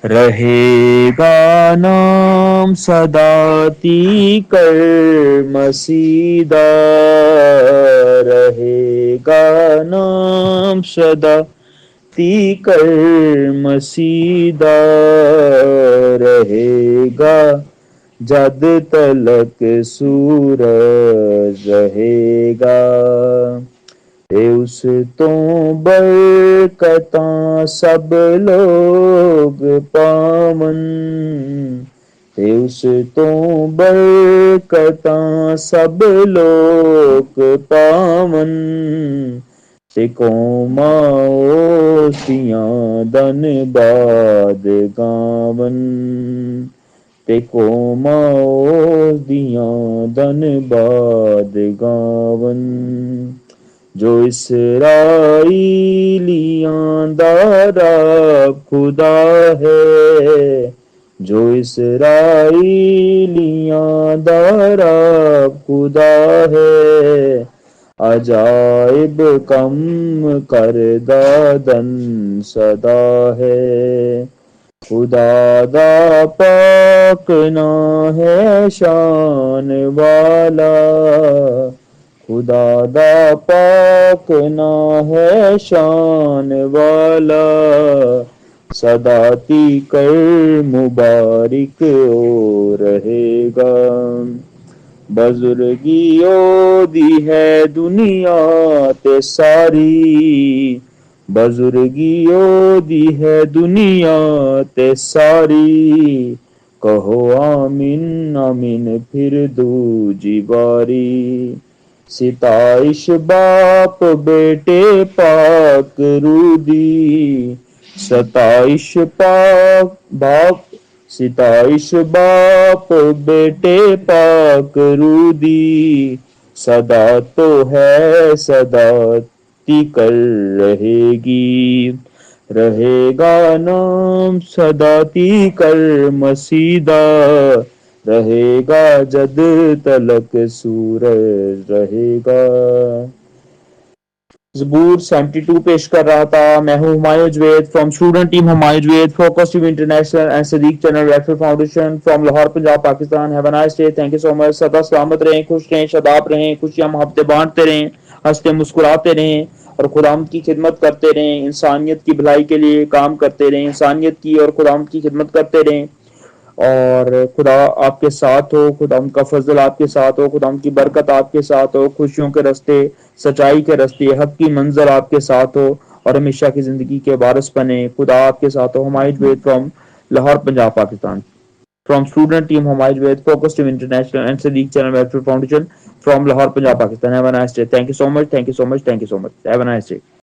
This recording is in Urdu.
رہے گا نام صداتی کر مسیدہ، رہے گا نام صدا تی کر مسیدہ، رہے گا جد تلک سورج رہے گا، اس تو برکتاں سب لوگ پامن، اس تو برکتاں سب لوگ پامن، تے قوماں اوسیاں دن باد گاون، تے قوماں اوسیاں دن باد گاون، جو اسرائیلیاں دا رب خدا ہے، جو اسرائیلیاں دا رب خدا ہے، عجائب کم کردہ دن صدا ہے، خدا دا پاک نام ہے شان والا، خدا دا پاک نام ہے شان والا، صداتی کر مبارک ہو رہے گا، بزرگی او دی ہے دنیا تے ساری، بزرگی او دی ہے دنیا تے ساری، کہو آمین آمین پھر دوجی باری، ستائش باپ بیٹے پاک رودی، ستائش پاک باپ، ستائش باپ بیٹے پاک رودی، صدا تو ہے صدا تی کر رہے گی، رہے گا نام صداتی کر مسیدہ، رہے گا جد تلک سورج رہے گا۔ زبور 72 پیش کر رہا تھا۔ میں ہوں Humayun Javed from student team Humayun Javed, focus team international and Siddique channel refer foundation from Lahore Punjab Pakistan. Have a nice day, thank you so much. سدا سلامت رہیں، خوش رہیں، شاداب رہیں، خوشیاں محبتیں بانٹتے رہیں، ہنستے مسکراتے رہیں اور خداوند کی خدمت کرتے رہیں، انسانیت کی بھلائی کے لیے کام کرتے رہیں، انسانیت کی اور خداوند کی خدمت کرتے رہیں، اور خدا آپ کے ساتھ ہو، خدا ان کا فضل آپ کے ساتھ ہو، خدا ان کی برکت آپ کے ساتھ ہو، خوشیوں کے رستے، سچائی کے رستے، حق کی منزل آپ کے ساتھ ہو اور ہمیشہ کی زندگی کے وارث بنے۔ خدا آپ کے ساتھ ہو۔ Humayun Javed from Lahore Punjab Pakistan, from student team Humayun Javed, focus team international and Siddique channel welfare foundation from Lahore Punjab Pakistan. Have a nice day, thank you so much, thank you so much, thank you so much, have a nice day.